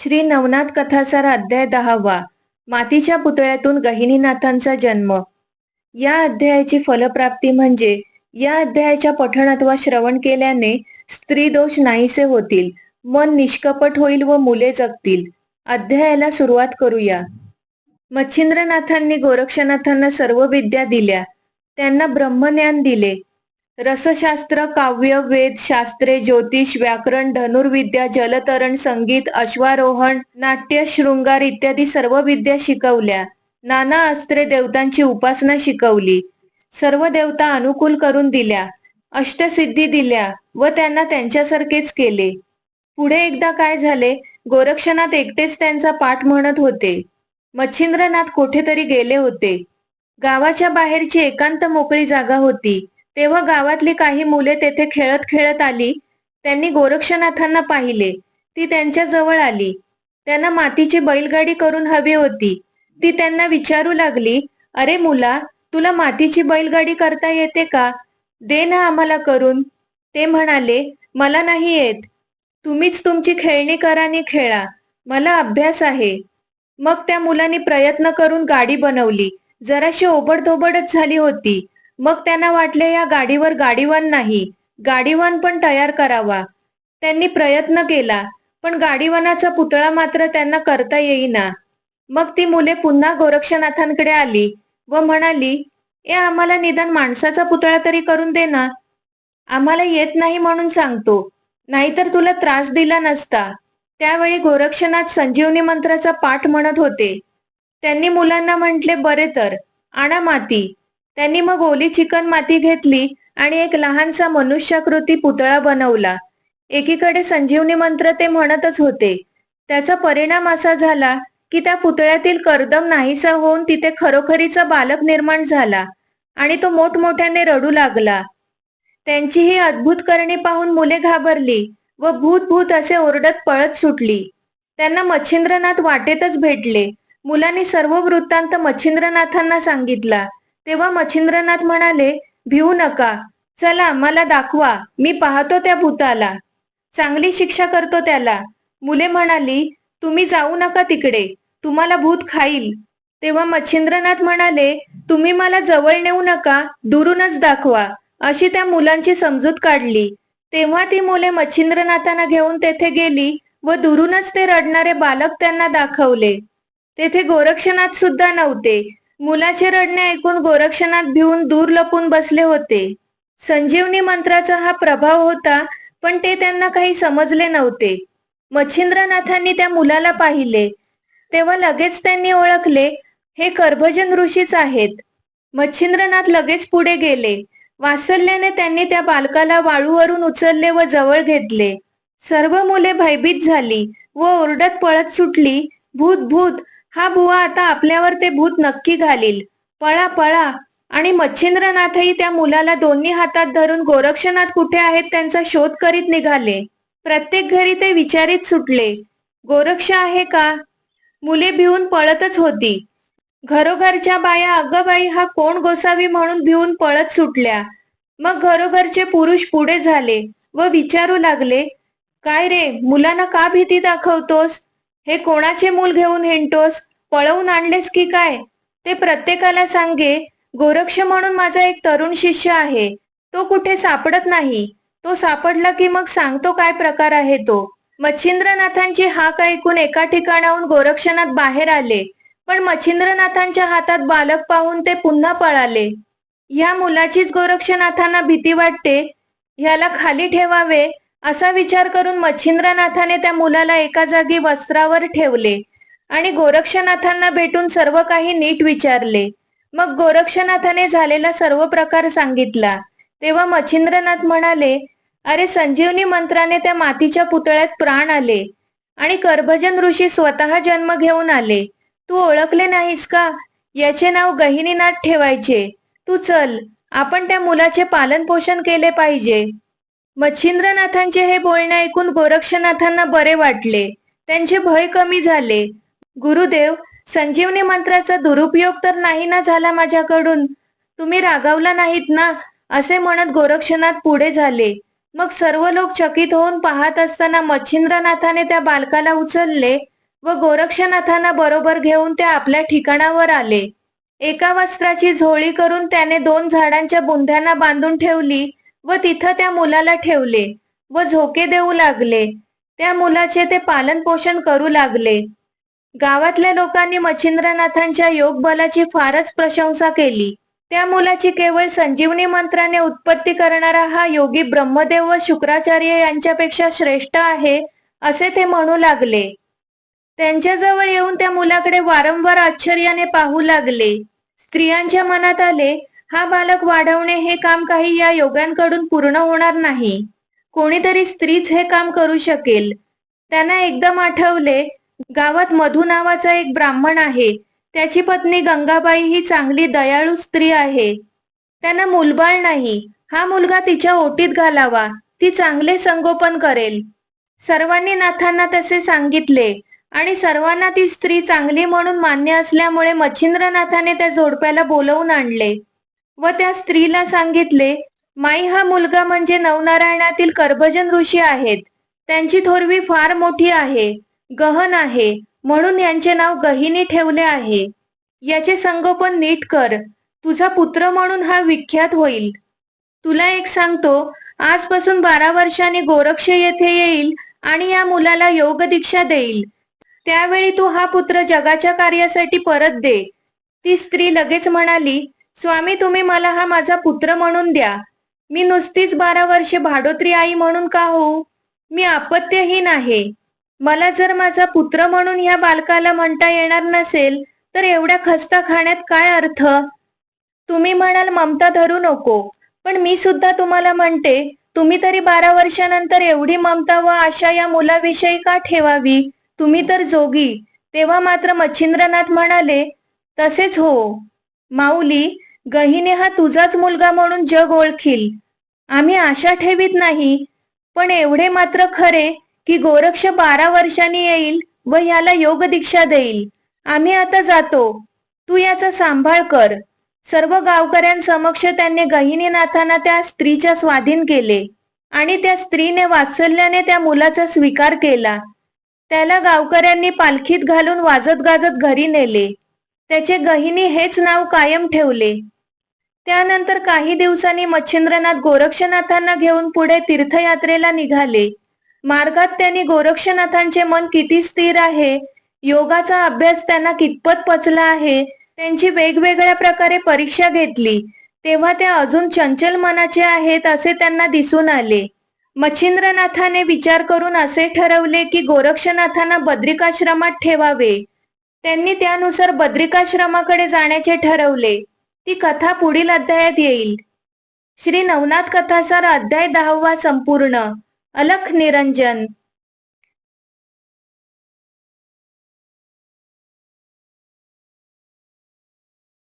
श्री नवनाथ कथासार अध्याय 10वा. मातीच्या पुतळ्यातून गहिनीनाथांचा जन्म. या अध्यायाची फलप्राप्ती म्हणजे या अध्यायाच्या पठण अथवा श्रवण केल्याने स्त्री दोष नाहीसे होतील, मन निष्कपट होईल व मुले जगतील. अध्यायाला सुरुवात करूया. मच्छिंद्रनाथांनी गोरक्षनाथांना सर्व विद्या दिल्या. त्यांना ब्रह्मज्ञान दिले. रसशास्त्र, काव्य, वेद, शास्त्रे, ज्योतिष, व्याकरण, धनुर्विद्या, जलतरण, संगीत, अश्वारोहण, नाट्य, शृंगार इत्यादी सर्व विद्या शिकवल्या. नाना अस्त्रे, देवतांची उपासना शिकवली. सर्व देवता अनुकूल करून दिल्या. अष्टसिद्धी दिल्या व त्यांना त्यांच्यासारखेच केले. पुढे एकदा काय झाले, गोरक्षनाथ एकटेच त्यांचा पाठ म्हणत होते. मच्छिंद्रनाथ कोठेतरी गेले होते. गावाच्या बाहेरची एकांत मोकळी जागा होती. तेव्हा गावातली काही मुले तेथे खेळत खेळत आली. त्यांनी गोरक्षनाथांना पाहिले. ती त्यांच्या जवळ आली. त्यांना मातीची बैलगाडी करून हवी होती. ती त्यांना विचारू लागली, अरे मुला, तुला मातीची बैलगाडी करता येते का? दे ना आम्हाला करून. ते म्हणाले, मला नाही येत. तुम्हीच तुमची खेळणी करा आणि खेळा. मला अभ्यास आहे. मग त्या मुलांनी प्रयत्न करून गाडी बनवली. जराशी ओबडधोबडच झाली होती. मग त्यांना वाटले या गाडीवर गाडीवान नाही, गाडीवान पण तयार करावा. त्यांनी प्रयत्न केला, पण गाडीवानाचा पुतळा मात्र त्यांना करता येईना. मग ती मुले पुन्हा गोरक्षनाथांकडे आली व म्हणाली, आम्हाला निदान माणसाचा पुतळा तरी करून दे ना. आम्हाला येत नाही म्हणून सांगतो, नाहीतर तुला त्रास दिला नसता. त्यावेळी गोरक्षनाथ संजीवनी मंत्राचा पाठ म्हणत होते. त्यांनी मुलांना म्हटले, बरे तर आणा माती. त्यांनी मग ओली चिकन माती घेतली आणि एक लहानसा मनुष्याकृती पुतळा बनवला. एकीकडे संजीवनी मंत्र ते म्हणतच होते. त्याचा परिणाम असा झाला की त्या पुतळ्यातील कर्दम नाहीसा होऊन तिथे खरोखरीचा बालक निर्माण झाला आणि तो मोठमोठ्याने रडू लागला. त्यांची ही अद्भुत करणी पाहून मुले घाबरली व भूत भूत असे ओरडत पळत सुटली. त्यांना मच्छिंद्रनाथ वाटेतच भेटले. मुलांनी सर्व वृत्तांत मच्छिंद्रनाथांना सांगितला. तेव्हा मच्छिंद्रनाथ म्हणाले, भिवू नका, चला मला दाखवा, मी पाहतो त्या भूताला, चांगली शिक्षा करतो त्याला. मुले म्हणाली, तुम्ही जाऊ नका तिकडे, तुम्हाला भूत खाईल. तेव्हा मच्छिंद्रनाथ म्हणाले, तुम्ही मला जवळ नेऊ नका, दुरूनच दाखवा. अशी त्या मुलांची समजूत काढली. तेव्हा ती मुले मच्छिंद्रनाथांना घेऊन तेथे गेली व दुरूनच ते रडणारे बालक त्यांना दाखवले. तेथे गोरक्षनाथ सुद्धा नव्हते. मुलाचे रडणे ऐकून गोरक्षनाथ भिवून दूर लपून बसले होते. संजीवनी मंत्राचा हा प्रभाव होता, पण ते त्यांना काही समजले नव्हते. मच्छिंद्रनाथांनी त्या मुलाला पाहिले. तेव्हा लगेच त्यांनी ओळखले, हे करभजन ऋषीच आहेत. मच्छिंद्रनाथ लगेच पुढे गेले. वात्सल्याने त्यांनी त्या बालकाला वाळूवरून उचलले व जवळ घेतले. सर्व मुले भयभीत झाली व ओरडत पळत सुटली, भूत भूत, हा बुवा आता आपल्यावर ते भूत नक्की घालील, पळा पळा. आणि मच्छिंद्रनाथही त्या मुलाला दोन्ही हातात धरून गोरक्षनाथ कुठे आहेत त्यांचा शोध करीत निघाले. प्रत्येक घरी ते विचारित सुटले, गोरक्ष आहे का? मुले भिवून पळतच होती. घरोघरच्या बाया, अगं बाई, हा कोण गोसावी म्हणून भिवून पळत सुटल्या. मग घरोघरचे पुरुष पुढे झाले व विचारू लागले, काय रे, मुलांना का भीती दाखवतोस? हे कोणाचे मूल घेऊन हिंडतोस? पळवून आणलेस की काय? ते प्रत्येकाला सांगे, गोरक्ष म्हणून माझा एक तरुण शिष्य आहे, तो कुठे सापडत नाही. तो सापडला की मग सांगतो काय प्रकार आहे तो. मच्छिंद्रनाथांची हाक ऐकून एका ठिकाणाहून गोरक्षनाथ बाहेर आले, पण मच्छिंद्रनाथांच्या हातात बालक पाहून ते पुन्हा पळाले. ह्या मुलाचीच गोरक्षनाथांना भीती वाटते, ह्याला खाली ठेवावे असा विचार करून मच्छिंद्रनाथाने त्या मुलाला एका जागी वस्त्रावर ठेवले आणि गोरक्षनाथांना भेटून सर्व काही नीट विचारले. मग गोरक्षनाथाने झालेला सर्व प्रकार सांगितला. तेव्हा मच्छिंद्रनाथ म्हणाले, अरे, संजीवनी मंत्राने त्या मातीच्या पुतळ्यात प्राण आले आणि करभजन ऋषी स्वतः जन्म घेऊन आले. तू ओळखले नाहीस का? याचे नाव गहिनीनाथ ठेवायचे. तू चल, आपण त्या मुलाचे पालन पोषण केले पाहिजे. मच्छिंद्रनाथांचे हे बोलणे ऐकून गोरक्षनाथांना बरे वाटले. त्यांचे भय कमी झाले. गुरुदेव, संजीवनी मंत्राचा दुरुपयोग तर नाही ना झाला माझ्याकडून? तुम्ही रागावला नाहीत ना? असे म्हणत गोरक्षनाथ पुढे झाले. मग सर्व लोक चकित होऊन पाहत असताना मच्छिंद्रनाथाने त्या बालकाला उचलले व गोरक्षनाथांना बरोबर घेऊन ते आपल्या ठिकाणावर आले. एका वस्त्राची झोळी करून त्याने 2 झाडांच्या बुंध्यांना बांधून ठेवली व तिथं त्या मुलाला ठेवले व झोके देऊ लागले. त्या मुलाचे ते पालन पोषण करू लागले. गावातल्या लोकांनी मच्छिंद्रनाथांच्या योग बलाची फारच प्रशंसा केली. त्या मुलाची केवळ संजीवनी मंत्राने उत्पत्ती करणारा हा योगी ब्रह्मदेव व शुक्राचार्य यांच्यापेक्षा श्रेष्ठ आहे, असे ते म्हणू लागले. त्यांच्याजवळ येऊन त्या मुलाकडे वारंवार आश्चर्याने पाहू लागले. स्त्रियांच्या मनात आले, हा बालक वाढवणे हे काम काही या योग्यांकडून पूर्ण होणार नाही. कोणीतरी स्त्रीच हे काम करू शकेल. त्यांना एकदम आठवले, गावात मधू नावाचा एक ब्राह्मण आहे. त्याची पत्नी गंगाबाई ही चांगली दयाळू स्त्री आहे. त्यांना मुलबाळ नाही. हा मुलगा तिच्या ओटीत घालावा. ती चांगले संगोपन करेल. सर्वांनी नाथांना तसे सांगितले आणि सर्वांना ती स्त्री चांगली म्हणून मान्य असल्यामुळे मच्छिंद्रनाथाने त्या जोडप्याला बोलवून आणले व त्या स्त्रीला सांगितले, माई हा मुलगा म्हणजे नवनारायणातील करभजन ऋषी आहेत. त्यांची थोरवी फार मोठी आहे, गहन आहे, म्हणून यांचे नाव गहिनी ठेवले आहे. याचे संगोपन नीट कर. तुझा पुत्र म्हणून हा विख्यात होईल. तुला एक सांगतो, आजपासून 12 वर्षांनी गोरक्ष येथे येईल आणि या मुलाला योग दीक्षा देईल. त्यावेळी तू हा पुत्र जगाच्या कार्यासाठी परत दे. ती स्त्री लगेच म्हणाली, स्वामी तुम्ही मला हा माझा पुत्र म्हणून द्या. मी नुसतीच 12 वर्षे भाडोत्री आई म्हणून का होऊ? मी अपत्यहीन आहे. मला जर माझा पुत्र म्हणून ह्या बालकाला म्हणता येणार नसेल तर एवढ्या खस्ता खाण्यात काय अर्थ? तुम्ही म्हणाल ममता धरू नको, पण मी सुद्धा तुम्हाला म्हणते, तुम्ही तरी 12 वर्षानंतर एवढी ममता व आशा या मुलाविषयी का ठेवावी? तुम्ही तर जोगी. तेव्हा मात्र मच्छिंद्रनाथ म्हणाले, तसेच हो माऊली, गहिने हा तुझाच मुलगा म्हणून जग ओळखील. आम्ही आशा ठेवीत नाही, पण एवढे मात्र खरे की गोरक्ष 12 वर्षांनी येईल व ह्याला योग दीक्षा देईल. आम्ही आता जातो. तू याचा सांभाळ कर. सर्व गावकऱ्यांसमक्ष त्यांनी गहिनीनाथांना त्या स्त्रीच्या स्वाधीन केले आणि त्या स्त्रीने वात्सल्याने त्या मुलाचा स्वीकार केला. त्याला गावकऱ्यांनी पालखीत घालून वाजत गाजत घरी नेले. त्याचे गहिनी हेच नाव कायम ठेवले. त्यानंतर काही दिवसांनी मच्छिंद्रनाथ गोरक्षनाथांना घेऊन पुढे तीर्थयात्रेला निघाले. मार्गात त्यांनी गोरक्षनाथांचे मन किती स्थिर आहे, योगाचा अभ्यास त्यांना कितपत पचला आहे, त्यांची वेगवेगळ्या प्रकारे परीक्षा घेतली. तेव्हा ते अजून चंचल मनाचे आहेत असे त्यांना दिसून आले. मच्छिंद्रनाथाने विचार करून असे ठरवले की गोरक्षनाथांना बद्रिकाश्रमात ठेवावे. त्यांनी त्यानुसार बद्रिकाश्रमाकडे जाण्याचे ठरवले. ती कथा पुढील अध्यायात येईल. श्री नवनाथ कथासार अध्याय 10वा संपूर्ण. अलख निरंजन.